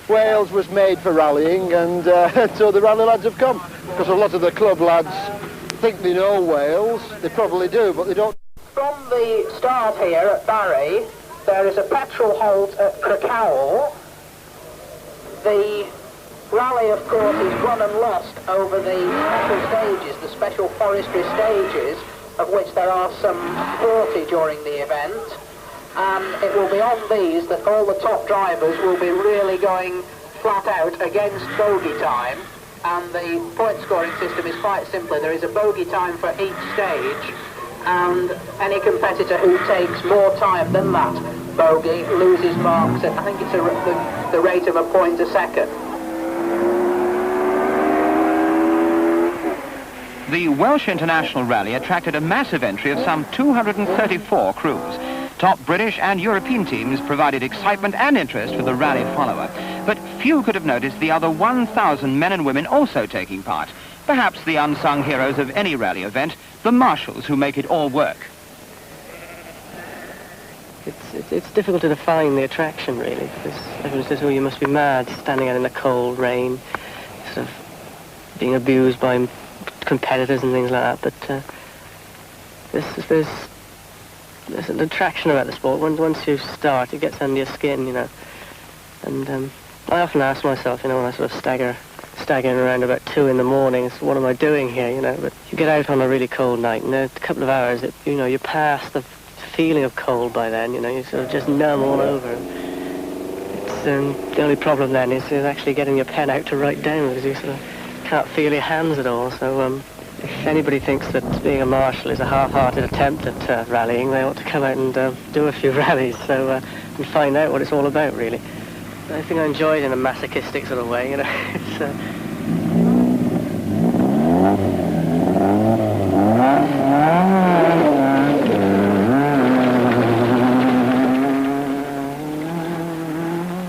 Wales was made for rallying, and so the rally lads have come. Because a lot of the club lads think they know Wales. They probably do, but they don't. From the start here at Barry, there is a petrol halt at Cracowell. The rally, of course, is won and lost over the special stages, the special forestry stages, of which there are some 40 during the event. And it will be on these that all the top drivers will be really going flat out against bogey time. And the point scoring system is quite simply, there is a bogey time for each stage, and any competitor who takes more time than that bogey loses marks at, I think it's the rate of a point a second. The Welsh International Rally attracted a massive entry of some 234 crews. Top British and European teams provided excitement and interest for the rally follower, but few could have noticed the other 1,000 men and women also taking part. Perhaps the unsung heroes of any rally event, the marshals who make it all work. It's difficult to define the attraction, really, because everyone says, oh, you must be mad standing out in the cold rain, sort of being abused by competitors and things like that, but there's an attraction about the sport. Once you start, it gets under your skin, you know. And I often ask myself, you know, when I sort of staggering around about 2 in the morning, what am I doing here, you know? But you get out on a really cold night, and in a couple of hours, you know, you're past the feeling of cold by then, you know, you're sort of just numb all over. It's, the only problem then is actually getting your pen out to write down, because you sort of can't feel your hands at all. So if anybody thinks that being a marshal is a half-hearted attempt at rallying, they ought to come out and do a few rallies and find out what it's all about, really. I think I enjoy it in a masochistic sort of way, you know.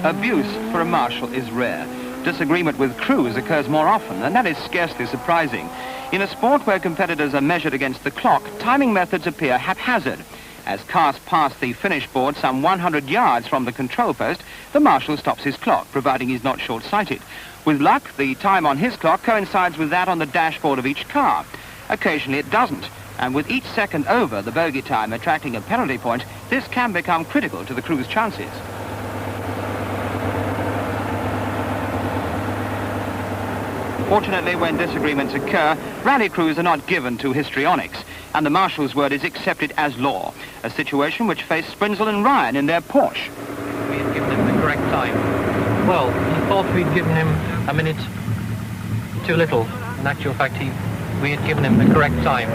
Abuse for a marshal is rare. Disagreement with crews occurs more often, and that is scarcely surprising. In a sport where competitors are measured against the clock, timing methods appear haphazard. As cars pass the finish board some 100 yards from the control post, the marshal stops his clock, providing he's not short-sighted. With luck, the time on his clock coincides with that on the dashboard of each car. Occasionally it doesn't, and with each second over the bogey time attracting a penalty point, this can become critical to the crew's chances. Fortunately, when disagreements occur, rally crews are not given to histrionics, and the marshal's word is accepted as law, a situation which faced Sprinzel and Ryan in their Porsche. We had given him the correct time. Well, he thought we'd given him a minute too little. In actual fact, we had given him the correct time.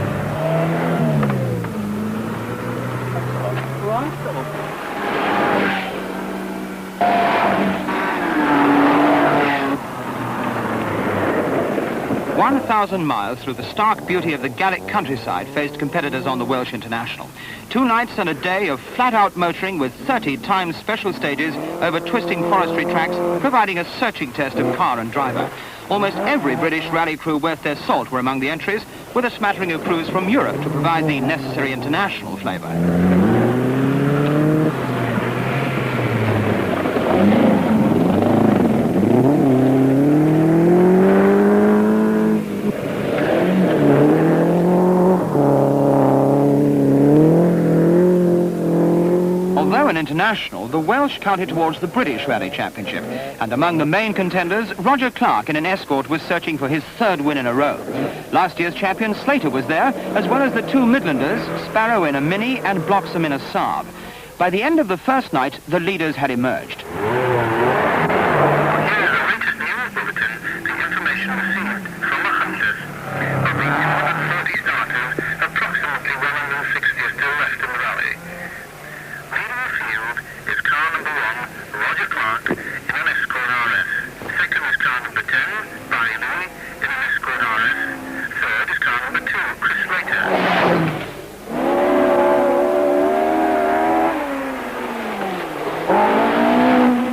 1,000 miles through the stark beauty of the Gallic countryside faced competitors on the Welsh International. 2 nights and a day of flat-out motoring with 30 times special stages over twisting forestry tracks, providing a searching test of car and driver. Almost every British rally crew worth their salt were among the entries, with a smattering of crews from Europe to provide the necessary international flavour. International, the Welsh counted towards the British Rally Championship, and among the main contenders, Roger Clark in an escort was searching for his 3rd win in a row. Last year's champion Slater was there, as well as the 2 Midlanders, Sparrow in a Mini and Bloxham in a Saab. By the end of the first night, the leaders had emerged.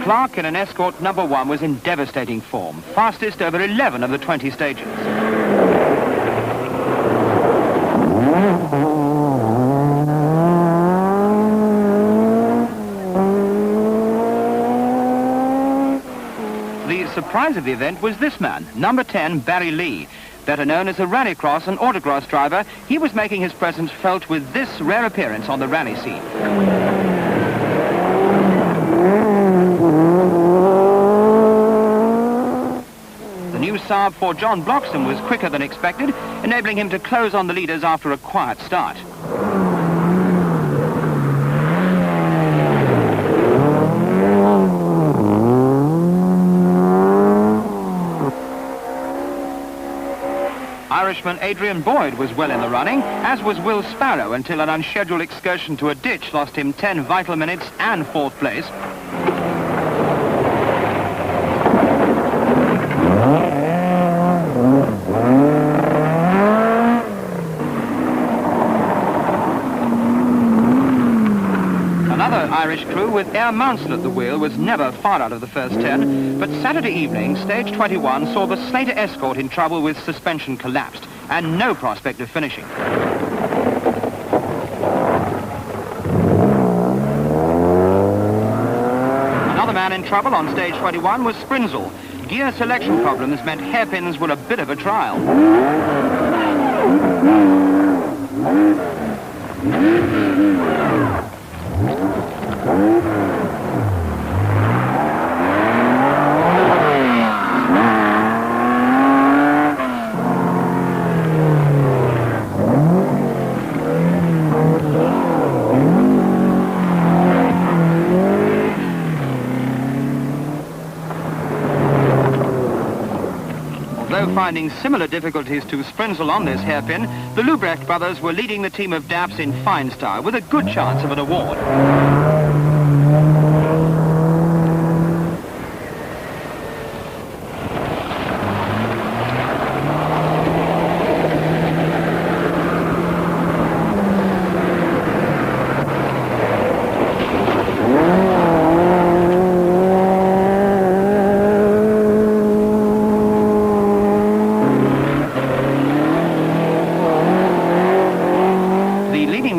Clark in an escort number 1 was in devastating form, fastest over 11 of the 20 stages. surprise of the event was this man, number 10, Barry Lee. Better known as a rallycross and autocross driver, he was making his presence felt with this rare appearance on the rally scene. The new Saab for John Bloxham was quicker than expected, enabling him to close on the leaders after a quiet start. Irishman Adrian Boyd was well in the running, as was Will Sparrow, until an unscheduled excursion to a ditch lost him 10 vital minutes and 4th place. Another Irish crew with Air Mounsell at the wheel was never far out of the first 10, but Saturday evening, stage 21 saw the Slater Escort in trouble with suspension collapsed and no prospect of finishing. Another man in trouble on stage 21 was Sprinzel. Gear selection problems meant hairpins were a bit of a trial. Although finding similar difficulties to Sprinzel on this hairpin, the Lubrecht brothers were leading the team of Daps in fine style with a good chance of an award.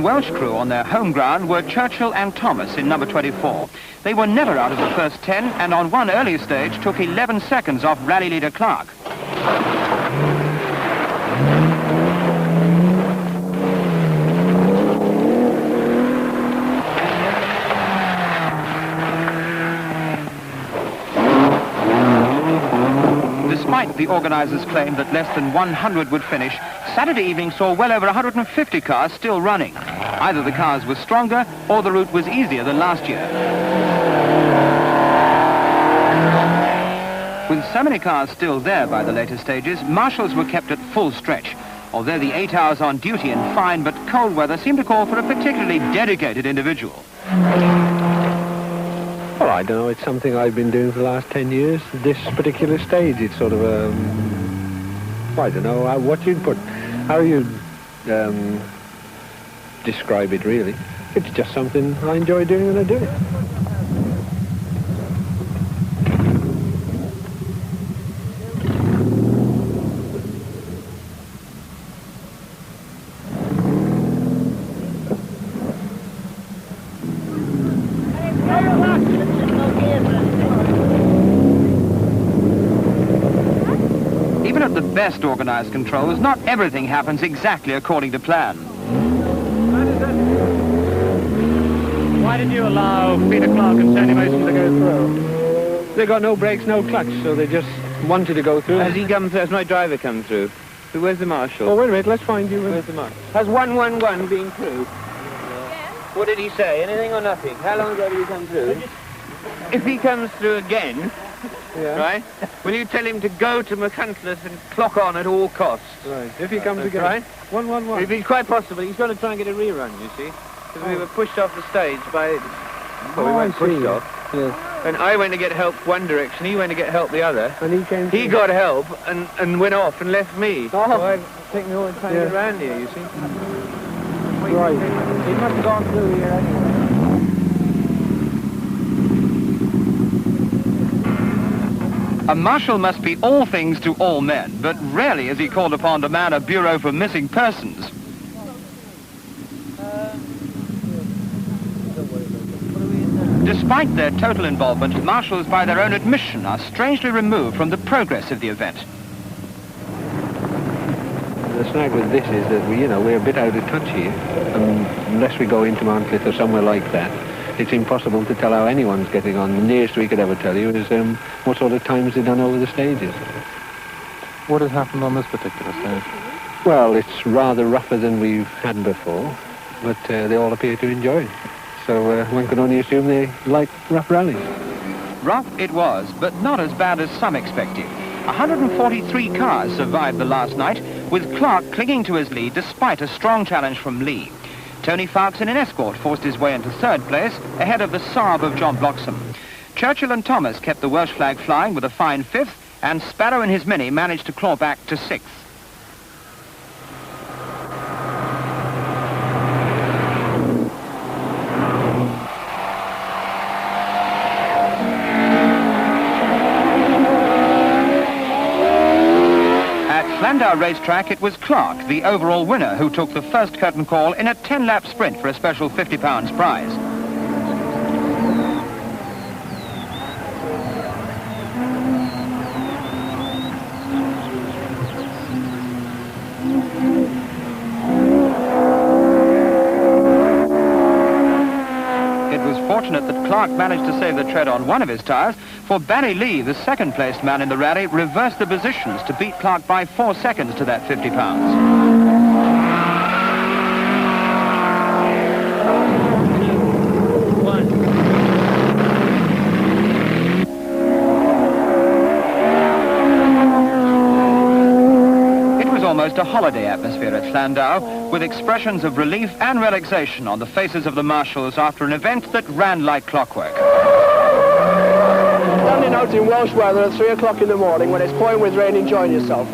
Welsh crew on their home ground were Churchill and Thomas in number 24. They were never out of the first 10 and on one early stage took 11 seconds off rally leader Clark. Despite the organisers' claim that less than 100 would finish, Saturday evening saw well over 150 cars still running. Either the cars were stronger or the route was easier than last year. With so many cars still there by the later stages, marshals were kept at full stretch, although the 8 hours on duty in fine but cold weather seemed to call for a particularly dedicated individual. Well, I don't know, it's something I've been doing for the last 10 years. This particular stage, it's sort of a... I don't know what you'd put... How you describe it, really. It's just something I enjoy doing and I do it. Even at the best organised controls, not everything happens exactly according to plan. Why did you allow Peter Clark and Sandy Mason to go through? They got no brakes, no clutch, so they just wanted to go through. Has he come through? Has my driver come through? Where's the marshal? Oh, wait a minute, let's find you. Where's the marshal? Has 111 been through? What did he say? Anything or nothing? How long ago did he come through? If he comes through again, right, will you tell him to go to McHuntler's and clock on at all costs? Right, if he comes again. Right? 111. If it's quite possible, he's got to try and get a rerun, you see. Because we were pushed off the stage by... Well, we weren't pushed off. Yes. And I went to get help one direction, he went to get help the other. And he came He got help and went off and left me. Oh. So I'd taken all the time to get around here, you see. Right. He must have gone through here anyway. A marshal must be all things to all men, but rarely is he called upon to man a bureau for missing persons. What are we in now? Despite their total involvement, marshals, by their own admission, are strangely removed from the progress of the event. The snag with this is that we're a bit out of touch here. Unless we go into Mountcliff or somewhere like that, it's impossible to tell how anyone's getting on. The nearest we could ever tell you is what sort of times they've done over the stages. What has happened on this particular stage? Well, it's rather rougher than we've had before, but they all appear to enjoy it. So one can only assume they like rough rallies. Rough it was, but not as bad as some expected. 143 cars survived the last night, with Clark clinging to his lead despite a strong challenge from Lee. Tony Farks in an escort forced his way into third place, ahead of the Saab of John Bloxham. Churchill and Thomas kept the Welsh flag flying with a fine fifth, and Sparrow and his Mini managed to claw back to sixth. Landau racetrack, it was Clark, the overall winner, who took the first curtain call in a 10-lap sprint for a special £50 prize. It was fortunate that Clark managed to save the tread on one of his tyres, for Barry Lee, the second-placed man in the rally, reversed the positions to beat Clark by 4 seconds to that £50. Almost a holiday atmosphere at Landau, with expressions of relief and relaxation on the faces of the marshals after an event that ran like clockwork. Standing out in Welsh weather at 3 o'clock in the morning when it's pouring with rain, enjoying yourself.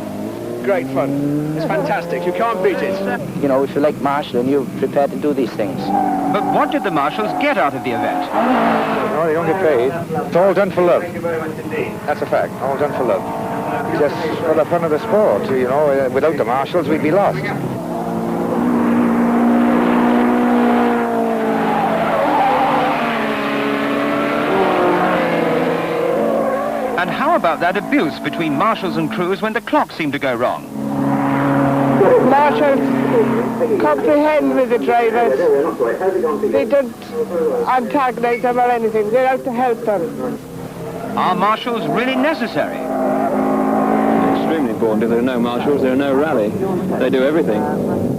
Great fun. It's fantastic. You can't beat it. You know, if you like marshalling, you're prepared to do these things. But what did the marshals get out of the event? No, they don't get paid. It's all done for love. That's a fact. All done for love. Just for the fun of the sport, without the marshals we'd be lost. And how about that abuse between marshals and crews when the clock seemed to go wrong? Marshals comprehend with the drivers. They don't antagonise them or anything. They're out to help them. Are marshals really necessary? Extremely important. If there are no marshals, there are no rally. They do everything.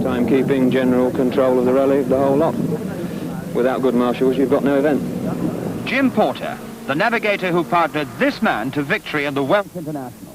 Timekeeping, general control of the rally, the whole lot. Without good marshals, you've got no event. Jim Porter, the navigator who partnered this man to victory in the Welsh International.